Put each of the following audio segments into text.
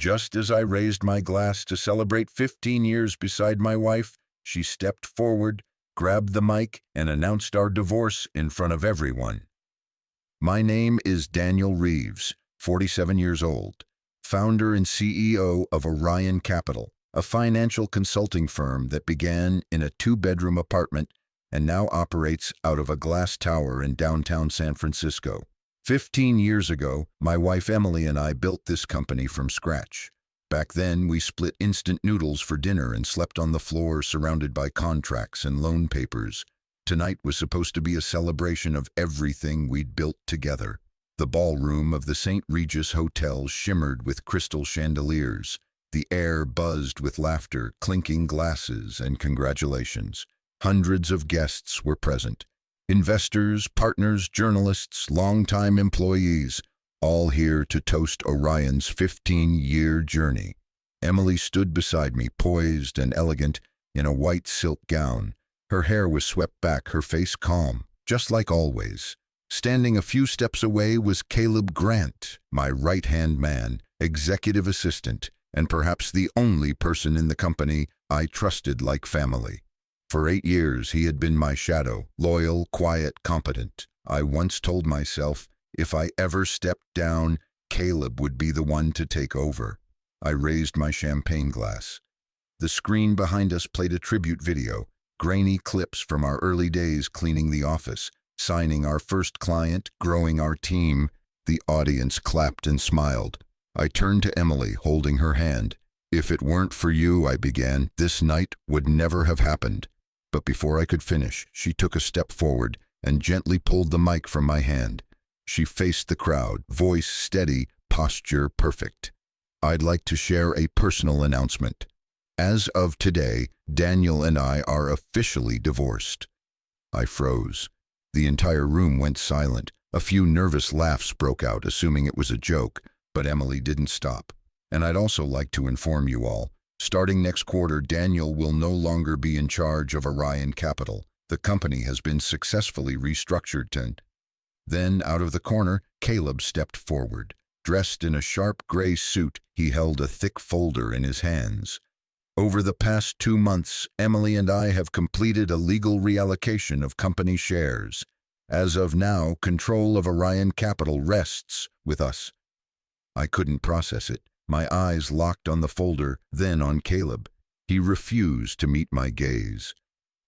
Just as I raised my glass to celebrate 15 years beside my wife, she stepped forward, grabbed the mic, and announced our divorce in front of everyone. My name is Daniel Reeves, 47 years old, founder and CEO of Orion Capital, a financial consulting firm that began in a 2-bedroom apartment and now operates out of a glass tower in downtown San Francisco. 15 years ago, my wife Emily and I built this company from scratch. Back then, we split instant noodles for dinner and slept on the floor surrounded by contracts and loan papers. Tonight was supposed to be a celebration of everything we'd built together. The ballroom of the St. Regis Hotel shimmered with crystal chandeliers. The air buzzed with laughter, clinking glasses, and congratulations. Hundreds of guests were present. Investors, partners, journalists, longtime employees, all here to toast Orion's 15-year journey. Emily stood beside me, poised and elegant, in a white silk gown. Her hair was swept back, her face calm, just like always. Standing a few steps away was Caleb Grant, my right-hand man, executive assistant, and perhaps the only person in the company I trusted like family. For 8 years, he had been my shadow, loyal, quiet, competent. I once told myself, if I ever stepped down, Caleb would be the one to take over. I raised my champagne glass. The screen behind us played a tribute video, grainy clips from our early days cleaning the office, signing our first client, growing our team. The audience clapped and smiled. I turned to Emily, holding her hand. If it weren't for you, I began, this night would never have happened. But before I could finish, she took a step forward and gently pulled the mic from my hand. She faced the crowd, voice steady, posture perfect. I'd like to share a personal announcement. As of today, Daniel and I are officially divorced. I froze. The entire room went silent. A few nervous laughs broke out, assuming it was a joke, but Emily didn't stop. And I'd also like to inform you all, starting next quarter, Daniel will no longer be in charge of Orion Capital. The company has been successfully restructured. And then, out of the corner, Caleb stepped forward. Dressed in a sharp gray suit, he held a thick folder in his hands. Over the past 2 months, Emily and I have completed a legal reallocation of company shares. As of now, control of Orion Capital rests with us. I couldn't process it. My eyes locked on the folder, then on Caleb. He refused to meet my gaze.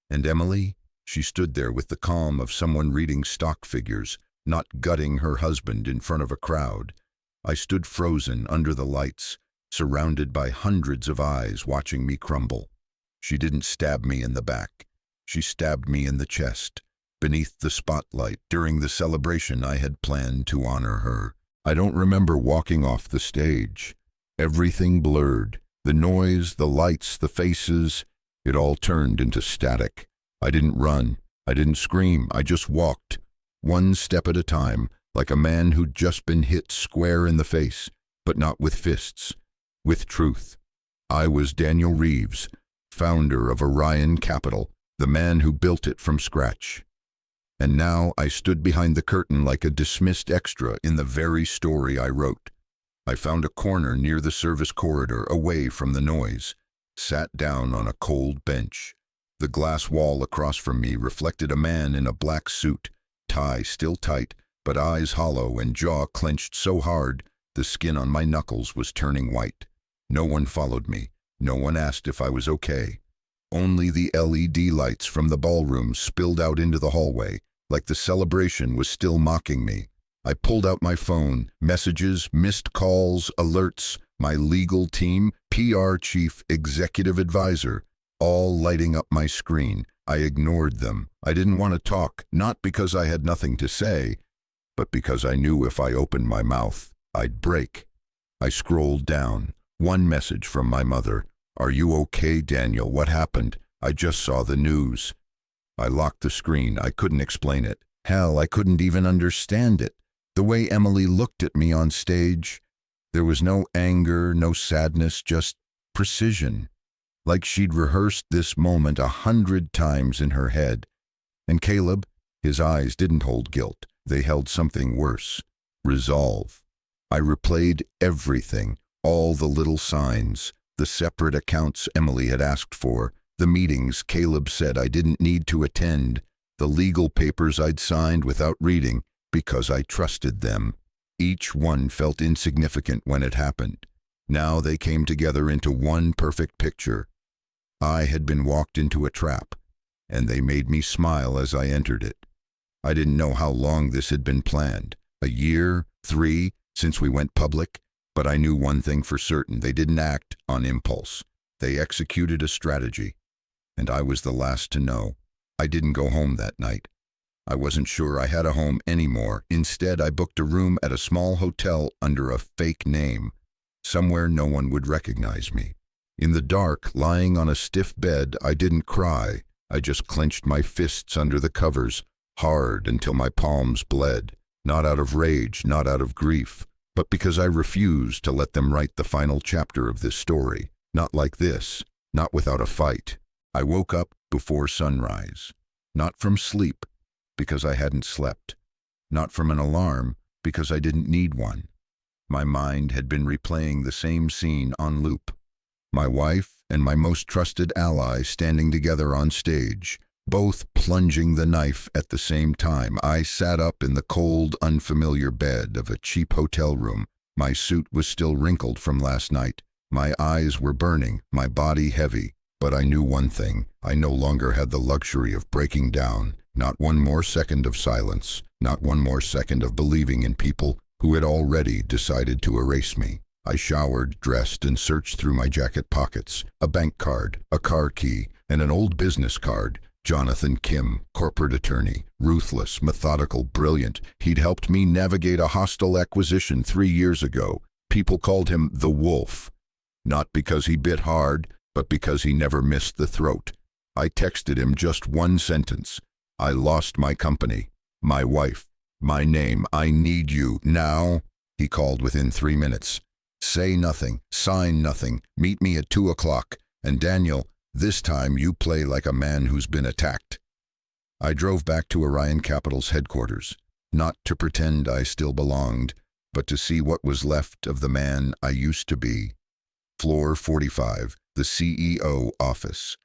And Emily? She stood there with the calm of someone reading stock figures, not gutting her husband in front of a crowd. I stood frozen under the lights, surrounded by hundreds of eyes watching me crumble. She didn't stab me in the back. She stabbed me in the chest, beneath the spotlight. During the celebration, I had planned to honor her. I don't remember walking off the stage. Everything blurred. The noise, the lights, the faces, it all turned into static. I didn't run. I didn't scream. I just walked, one step at a time, like a man who'd just been hit square in the face, but not with fists, with truth. I was Daniel Reeves, founder of Orion Capital, the man who built it from scratch. And now I stood behind the curtain like a dismissed extra in the very story I wrote. I found a corner near the service corridor, away from the noise, sat down on a cold bench. The glass wall across from me reflected a man in a black suit, tie still tight, but eyes hollow and jaw clenched so hard the skin on my knuckles was turning white. No one followed me. No one asked if I was okay. Only the LED lights from the ballroom spilled out into the hallway, like the celebration was still mocking me. I pulled out my phone, messages, missed calls, alerts, my legal team, PR chief, executive advisor, all lighting up my screen. I ignored them. I didn't want to talk, not because I had nothing to say, but because I knew if I opened my mouth, I'd break. I scrolled down. One message from my mother. "Are you okay, Daniel? What happened? I just saw the news." I locked the screen. I couldn't explain it. Hell, I couldn't even understand it. The way Emily looked at me on stage, there was no anger, no sadness, just precision. Like she'd rehearsed this moment 100 times in her head. And Caleb, his eyes didn't hold guilt. They held something worse. Resolve. I replayed everything, All the little signs, the separate accounts Emily had asked for, the meetings Caleb said I didn't need to attend, the legal papers I'd signed without reading because I trusted them. Each one felt insignificant when it happened. Now they came together into one perfect picture. I had been walked into a trap, and they made me smile as I entered it. I didn't know how long this had been planned, a year, 3, since we went public, but I knew one thing for certain: they didn't act on impulse. They executed a strategy, and I was the last to know. I didn't go home that night. I wasn't sure I had a home anymore. Instead, I booked a room at a small hotel under a fake name, somewhere no one would recognize me. In the dark, lying on a stiff bed, I didn't cry. I just clenched my fists under the covers, hard until my palms bled, not out of rage, not out of grief, but because I refused to let them write the final chapter of this story. Not like this, not without a fight. I woke up before sunrise, not from sleep, because I hadn't slept, not from an alarm, because I didn't need one. My mind had been replaying the same scene on loop. My wife and my most trusted ally standing together on stage, both plunging the knife at the same time. I sat up in the cold, unfamiliar bed of a cheap hotel room. My suit was still wrinkled from last night. My eyes were burning, my body heavy. But I knew one thing: I no longer had the luxury of breaking down. Not one more second of silence, not one more second of believing in people who had already decided to erase me. I showered, dressed, and searched through my jacket pockets. A bank card, a car key, and an old business card. Jonathan Kim, corporate attorney, ruthless, methodical, brilliant. He'd helped me navigate a hostile acquisition 3 years ago. People called him the Wolf, not because he bit hard, but because he never missed the throat. I texted him just one sentence: I lost my company, my wife, my name. I need you now. He called within 3 minutes. Say nothing, sign nothing, meet me at 2 o'clock, and Daniel, this time you play like a man who's been attacked. I drove back to Orion Capital's headquarters, not to pretend I still belonged, but to see what was left of the man I used to be. Floor 45, the CEO office.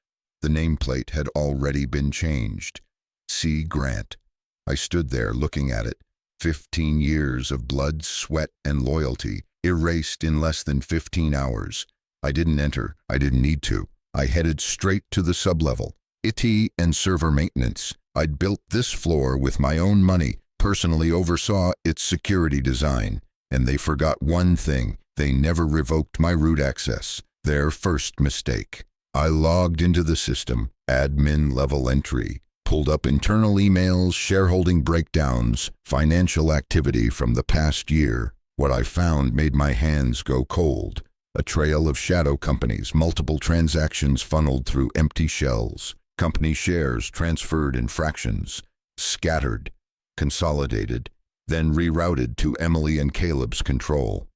The nameplate had already been changed. C. Grant. I stood there looking at it. 15 years of blood, sweat, and loyalty, erased in less than 15 hours. I didn't enter. I didn't need to. I headed straight to the sublevel. IT and server maintenance. I'd built this floor with my own money, personally oversaw its security design. And they forgot one thing: they never revoked my root access. Their first mistake. I logged into the system, admin level entry, pulled up internal emails, shareholding breakdowns, financial activity from the past year. What I found made my hands go cold. A trail of shadow companies, multiple transactions funneled through empty shells, company shares transferred in fractions, scattered, consolidated, then rerouted to Emily and Caleb's control.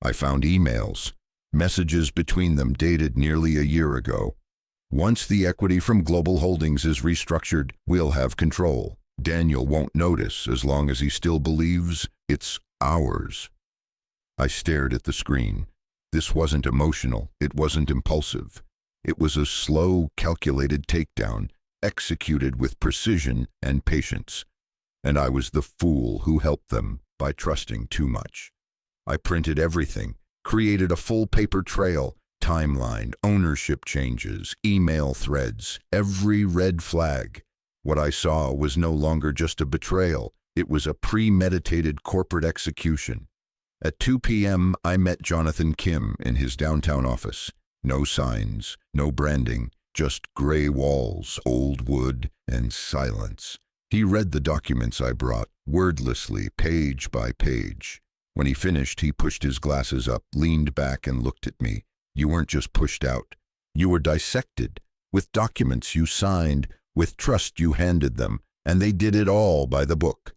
I found emails, messages between them dated nearly a year ago. Once the equity from Global Holdings is restructured, we'll have control. Daniel won't notice as long as he still believes it's ours. I stared at the screen. This wasn't emotional. It wasn't impulsive. It was a slow, calculated takedown, executed with precision and patience. And I was the fool who helped them by trusting too much. I printed everything, created a full paper trail, timeline, ownership changes, email threads, every red flag. What I saw was no longer just a betrayal. It was a premeditated corporate execution. At 2 p.m., I met Jonathan Kim in his downtown office. No signs, no branding, just gray walls, old wood, and silence. He read the documents I brought, wordlessly, page by page. When he finished, he pushed his glasses up, leaned back, and looked at me. You weren't just pushed out. You were dissected, with documents you signed, with trust you handed them, and they did it all by the book.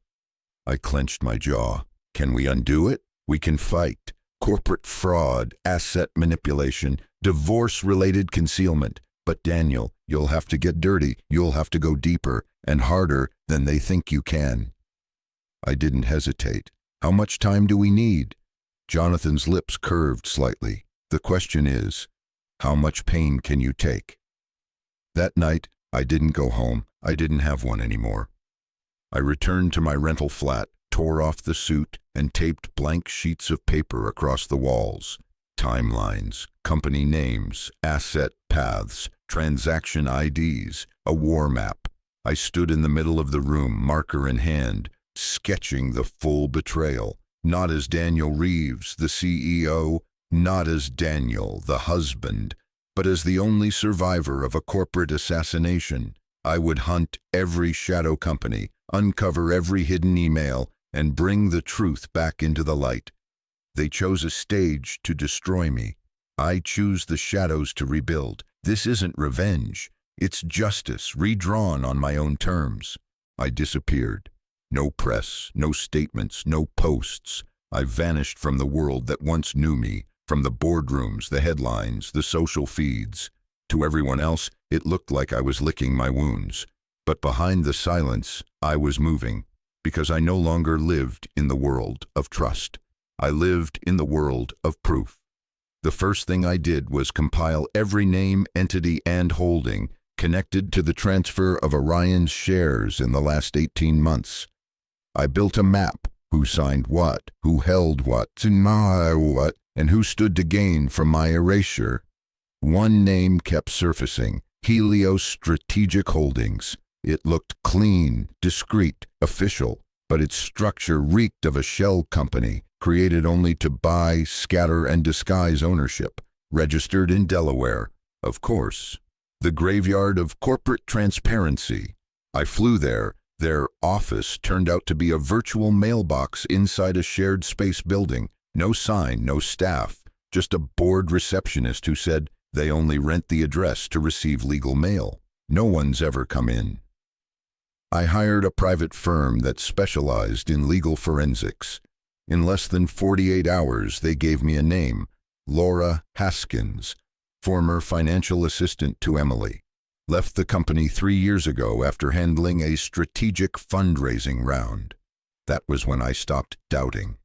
I clenched my jaw. Can we undo it? We can fight. Corporate fraud, asset manipulation, divorce-related concealment. But Daniel, you'll have to get dirty. You'll have to go deeper and harder than they think you can. I didn't hesitate. How much time do we need? Jonathan's lips curved slightly. The question is, how much pain can you take? That night, I didn't go home. I didn't have one anymore. I returned to my rental flat, tore off the suit, and taped blank sheets of paper across the walls. Timelines, company names, asset paths, transaction IDs, a war map. I stood in the middle of the room, marker in hand, sketching the full betrayal. Not as Daniel Reeves, the CEO, not as Daniel, the husband, but as the only survivor of a corporate assassination. I would hunt every shadow company, uncover every hidden email, and bring the truth back into the light. They chose a stage to destroy me. I choose the shadows to rebuild. This isn't revenge. It's justice, redrawn on my own terms. I disappeared. No press, no statements, no posts. I vanished from the world that once knew me, from the boardrooms, the headlines, the social feeds. To everyone else, it looked like I was licking my wounds. But behind the silence, I was moving, because I no longer lived in the world of trust. I lived in the world of proof. The first thing I did was compile every name, entity, and holding connected to the transfer of Orion's shares in the last 18 months. I built a map: who signed what, who held what, and who stood to gain from my erasure. One name kept surfacing: Helios Strategic Holdings. It looked clean, discreet, official, but its structure reeked of a shell company, created only to buy, scatter, and disguise ownership, registered in Delaware, of course. The graveyard of corporate transparency. I flew there. Their office turned out to be a virtual mailbox inside a shared space building. No sign, no staff, just a bored receptionist who said they only rent the address to receive legal mail. No one's ever come in. I hired a private firm that specialized in legal forensics. In less than 48 hours, they gave me a name: Laura Haskins, former financial assistant to Emily. Left the company 3 years ago after handling a strategic fundraising round. That was when I stopped doubting.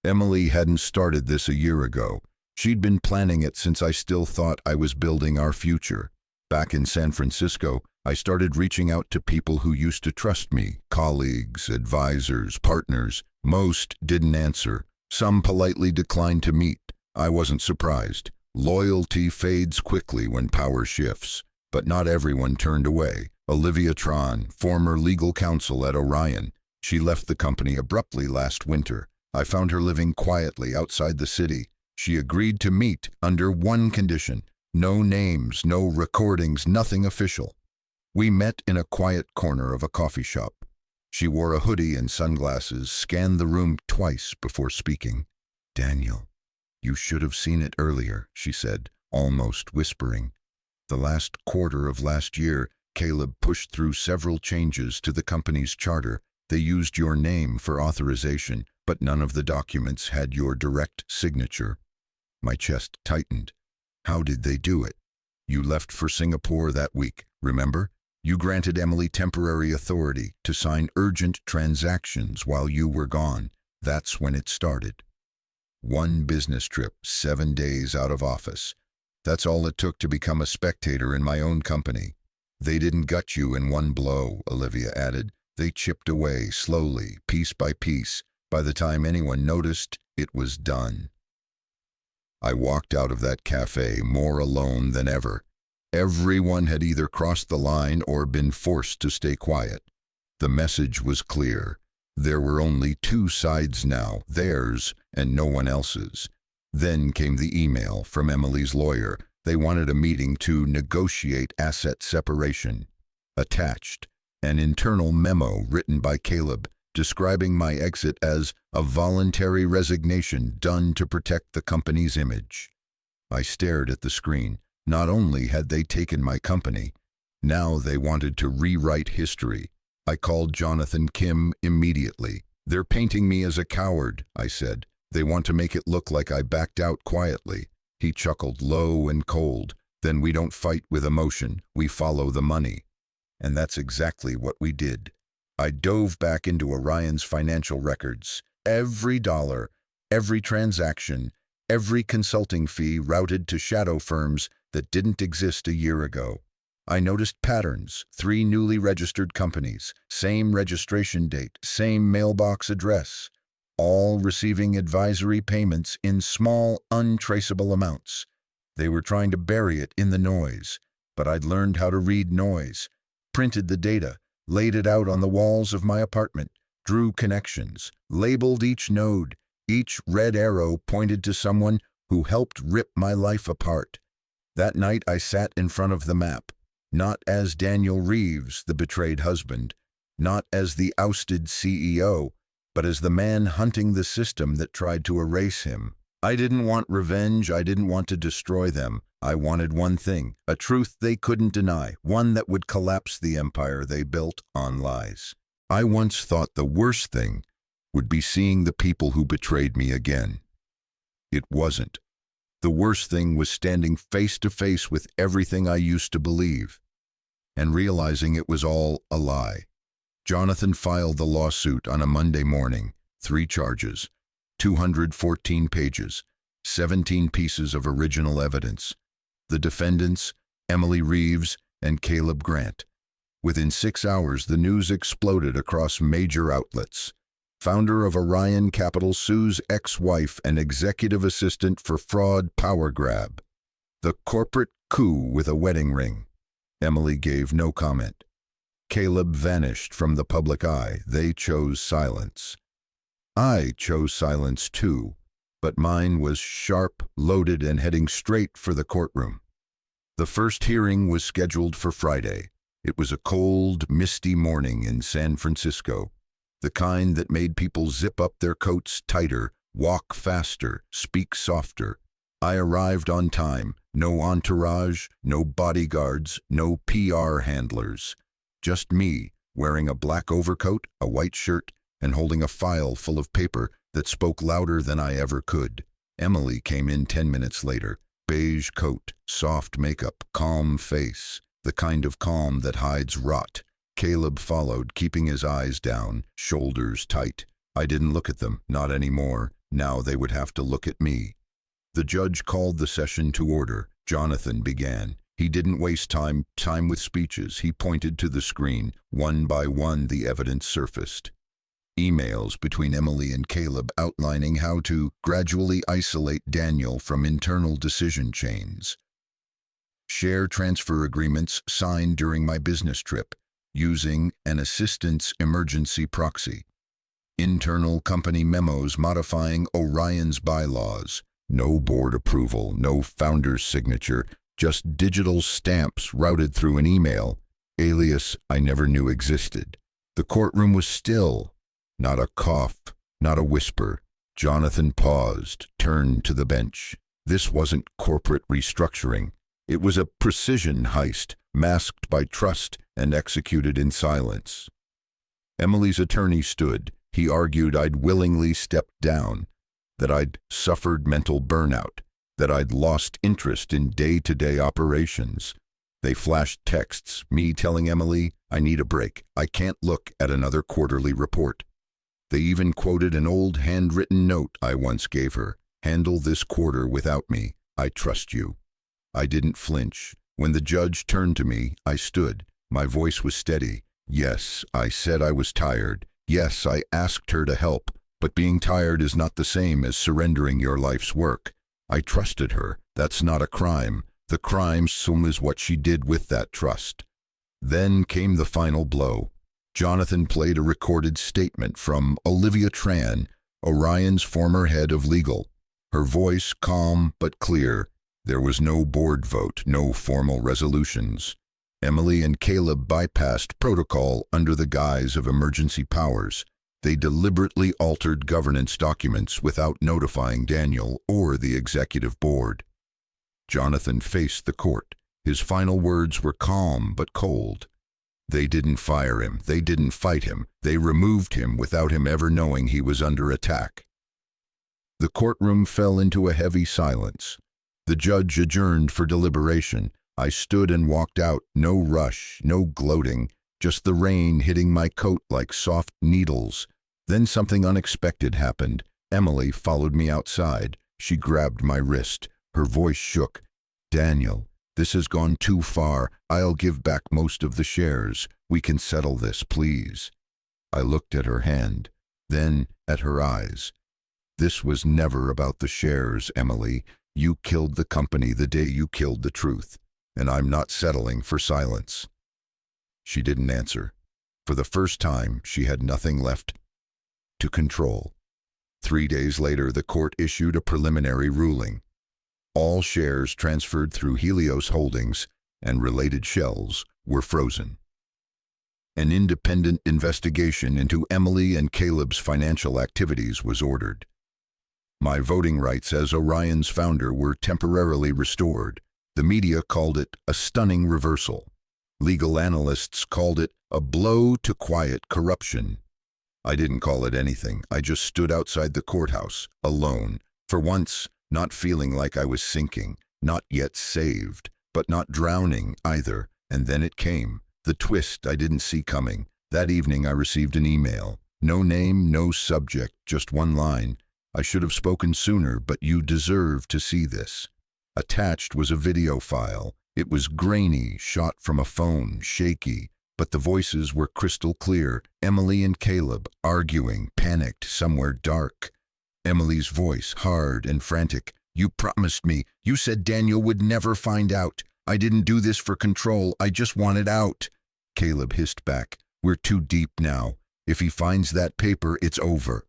Emily hadn't started this a year ago. She'd been planning it since I still thought I was building our future. Back in San Francisco, I started reaching out to people who used to trust me: colleagues, advisors, partners. Most didn't answer. Some politely declined to meet. I wasn't surprised. Loyalty fades quickly when power shifts. But not everyone turned away. Olivia Tron, former legal counsel at Orion. She left the company abruptly last winter. I found her living quietly outside the city. She agreed to meet under one condition: no names, no recordings, nothing official. We met in a quiet corner of a coffee shop. She wore a hoodie and sunglasses, scanned the room twice before speaking. "Daniel, you should have seen it earlier," she said, almost whispering. "The last quarter of last year, Caleb pushed through several changes to the company's charter. They used your name for authorization, but none of the documents had your direct signature." My chest tightened. "How did they do it? You left for Singapore that week, remember? You granted Emily temporary authority to sign urgent transactions while you were gone. That's when it started. One business trip, 7 days out of office. That's all it took to become a spectator in my own company. They didn't gut you in one blow," Olivia added. "They chipped away, slowly, piece by piece. By the time anyone noticed, it was done." I walked out of that cafe more alone than ever. Everyone had either crossed the line or been forced to stay quiet. The message was clear. There were only two sides now, theirs and no one else's. Then came the email from Emily's lawyer. They wanted a meeting to negotiate asset separation. Attached, an internal memo written by Caleb describing my exit as a voluntary resignation done to protect the company's image. I stared at the screen. Not only had they taken my company, now they wanted to rewrite history. I called Jonathan Kim immediately. "They're painting me as a coward," I said. "They want to make it look like I backed out quietly." He chuckled low and cold. "Then we don't fight with emotion, we follow the money." And that's exactly what we did. I dove back into Orion's financial records. Every dollar, every transaction, every consulting fee routed to shadow firms that didn't exist a year ago. I noticed patterns: 3 newly registered companies, same registration date, same mailbox address, all receiving advisory payments in small, untraceable amounts. They were trying to bury it in the noise, but I'd learned how to read noise, printed the data, laid it out on the walls of my apartment, drew connections, labeled each node. Each red arrow pointed to someone who helped rip my life apart. That night I sat in front of the map, not as Daniel Reeves, the betrayed husband, not as the ousted CEO, but as the man hunting the system that tried to erase him. I didn't want revenge, I didn't want to destroy them. I wanted one thing, a truth they couldn't deny, one that would collapse the empire they built on lies. I once thought the worst thing would be seeing the people who betrayed me again. It wasn't. The worst thing was standing face to face with everything I used to believe, and realizing it was all a lie. Jonathan filed the lawsuit on a Monday morning. 3 charges, 214 pages, 17 pieces of original evidence. The defendants, Emily Reeves and Caleb Grant. Within 6 hours, the news exploded across major outlets. Founder of Orion Capital sues ex-wife and executive assistant for fraud power grab. The corporate coup with a wedding ring. Emily gave no comment. Caleb vanished from the public eye. They chose silence. I chose silence too, but mine was sharp, loaded, and heading straight for the courtroom. The first hearing was scheduled for Friday. It was a cold, misty morning in San Francisco. The kind that made people zip up their coats tighter, walk faster, speak softer. I arrived on time. No entourage, no bodyguards, no PR handlers. Just me, wearing a black overcoat, a white shirt, and holding a file full of paper that spoke louder than I ever could. Emily came in 10 minutes later. Beige coat, soft makeup, calm face. The kind of calm that hides rot. Caleb followed, keeping his eyes down, shoulders tight. I didn't look at them, not anymore. Now they would have to look at me. The judge called the session to order. Jonathan began. He didn't waste time with speeches. He pointed to the screen. One by one, the evidence surfaced. Emails between Emily and Caleb outlining how to gradually isolate Daniel from internal decision chains. Share transfer agreements signed during my business trip, using an assistant's emergency proxy. Internal company memos modifying Orion's bylaws. No board approval, no founder's signature, just digital stamps routed through an email, alias I never knew existed. The courtroom was still. Not a cough, not a whisper. Jonathan paused, turned to the bench. This wasn't corporate restructuring. It was a precision heist, masked by trust and executed in silence. Emily's attorney stood. He argued I'd willingly stepped down, that I'd suffered mental burnout, that I'd lost interest in day-to-day operations. They flashed texts, me telling Emily, I need a break. I can't look at another quarterly report. They even quoted an old handwritten note I once gave her. Handle this quarter without me. I trust you. I didn't flinch. When the judge turned to me, I stood. My voice was steady. Yes, I said I was tired. Yes, I asked her to help. But being tired is not the same as surrendering your life's work. I trusted her. That's not a crime. The crime is what she did with that trust. Then came the final blow. Jonathan played a recorded statement from Olivia Tran, Orion's former head of legal. Her voice calm but clear. There was no board vote, no formal resolutions. Emily and Caleb bypassed protocol under the guise of emergency powers. They deliberately altered governance documents without notifying Daniel or the executive board. Jonathan faced the court. His final words were calm but cold. They didn't fire him. They didn't fight him. They removed him without him ever knowing he was under attack. The courtroom fell into a heavy silence. The judge adjourned for deliberation. I stood and walked out. No rush, no gloating, just the rain hitting my coat like soft needles. Then something unexpected happened. Emily followed me outside. She grabbed my wrist. Her voice shook. "Daniel, this has gone too far. I'll give back most of the shares. We can settle this, please." I looked at her hand, then at her eyes. "This was never about the shares, Emily. You killed the company the day you killed the truth, and I'm not settling for silence." She didn't answer. For the first time, she had nothing left to control. 3 days later, the court issued a preliminary ruling. All shares transferred through Helios Holdings and related shells were frozen. An independent investigation into Emily and Caleb's financial activities was ordered. My voting rights as Orion's founder were temporarily restored. The media called it a stunning reversal. Legal analysts called it a blow to quiet corruption. I didn't call it anything. I just stood outside the courthouse, alone, for once, not feeling like I was sinking, not yet saved, but not drowning either. And then it came. The twist I didn't see coming. That evening I received an email. No name, no subject, just one line. "I should have spoken sooner, but you deserve to see this." Attached was a video file. It was grainy, shot from a phone, shaky, but the voices were crystal clear. Emily and Caleb arguing, panicked, somewhere dark. Emily's voice, hard and frantic. "You promised me. You said Daniel would never find out. I didn't do this for control. I just wanted out." Caleb hissed back. "We're too deep now. If he finds that paper, it's over."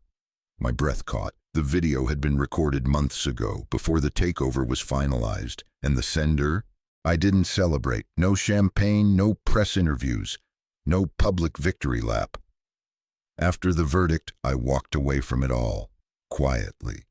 My breath caught. The video had been recorded months ago, before the takeover was finalized. And the sender? I didn't celebrate. No champagne, no press interviews, no public victory lap. After the verdict, I walked away from it all. Quietly,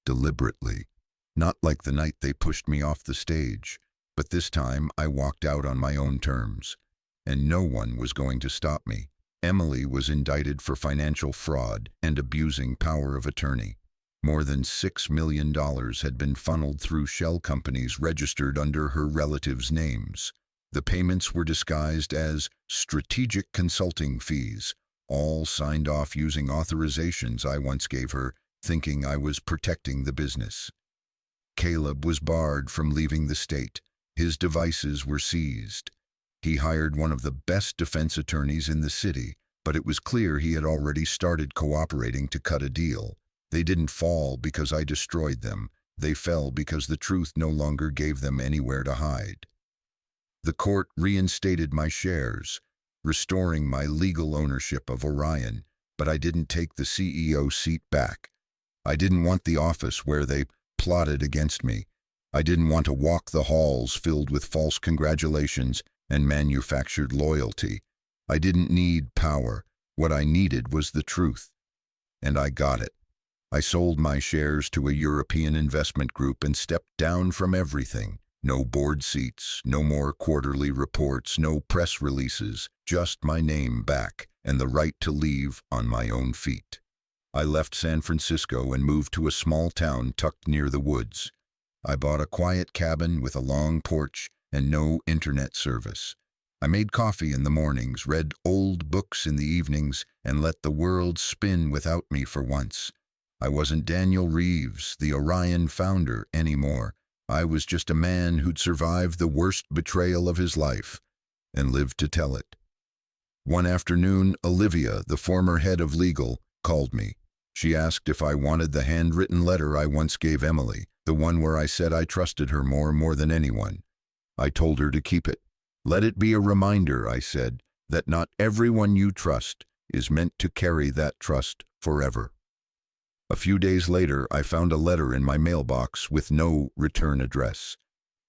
deliberately. Not like the night they pushed me off the stage. But this time, I walked out on my own terms. And no one was going to stop me. Emily was indicted for financial fraud and abusing power of attorney. More than $6 million had been funneled through shell companies registered under her relatives' names. The payments were disguised as strategic consulting fees, all signed off using authorizations I once gave her, thinking I was protecting the business. Caleb was barred from leaving the state. His devices were seized. He hired one of the best defense attorneys in the city, but it was clear he had already started cooperating to cut a deal. They didn't fall because I destroyed them. They fell because the truth no longer gave them anywhere to hide. The court reinstated my shares, restoring my legal ownership of Orion, but I didn't take the CEO seat back. I didn't want the office where they plotted against me. I didn't want to walk the halls filled with false congratulations and manufactured loyalty. I didn't need power. What I needed was the truth. And I got it. I sold my shares to a European investment group and stepped down from everything. No board seats, no more quarterly reports, no press releases, just my name back and the right to leave on my own feet. I left San Francisco and moved to a small town tucked near the woods. I bought a quiet cabin with a long porch and no internet service. I made coffee in the mornings, read old books in the evenings, and let the world spin without me for once. I wasn't Daniel Reeves, the Orion founder, anymore. I was just a man who'd survived the worst betrayal of his life and lived to tell it. One afternoon, Olivia, the former head of legal, called me. She asked if I wanted the handwritten letter I once gave Emily, the one where I said I trusted her more than anyone. I told her to keep it. "Let it be a reminder," I said, "that not everyone you trust is meant to carry that trust forever." A few days later, I found a letter in my mailbox with no return address.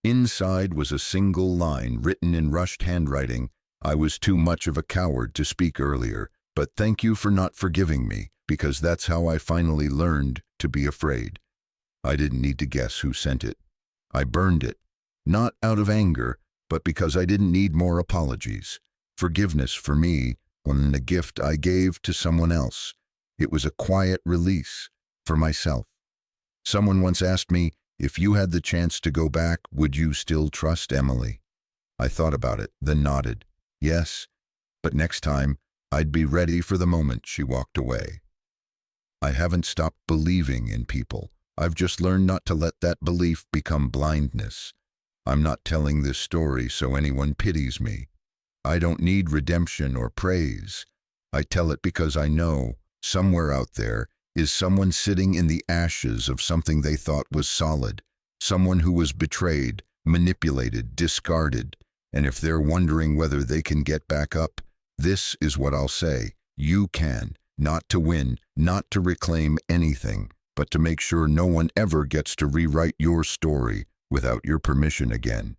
Inside was a single line written in rushed handwriting. "I was too much of a coward to speak earlier, but thank you for not forgiving me, because that's how I finally learned to be afraid." I didn't need to guess who sent it. I burned it, not out of anger, but because I didn't need more apologies. Forgiveness for me wasn't a gift I gave to someone else. It was a quiet release for myself. Someone once asked me, "If you had the chance to go back, would you still trust Emily?" I thought about it, then nodded. Yes, but next time, I'd be ready for the moment she walked away. I haven't stopped believing in people. I've just learned not to let that belief become blindness. I'm not telling this story so anyone pities me. I don't need redemption or praise. I tell it because I know, somewhere out there, is someone sitting in the ashes of something they thought was solid, someone who was betrayed, manipulated, discarded, and if they're wondering whether they can get back up, this is what I'll say: you can, not to win, not to reclaim anything, but to make sure no one ever gets to rewrite your story without your permission again.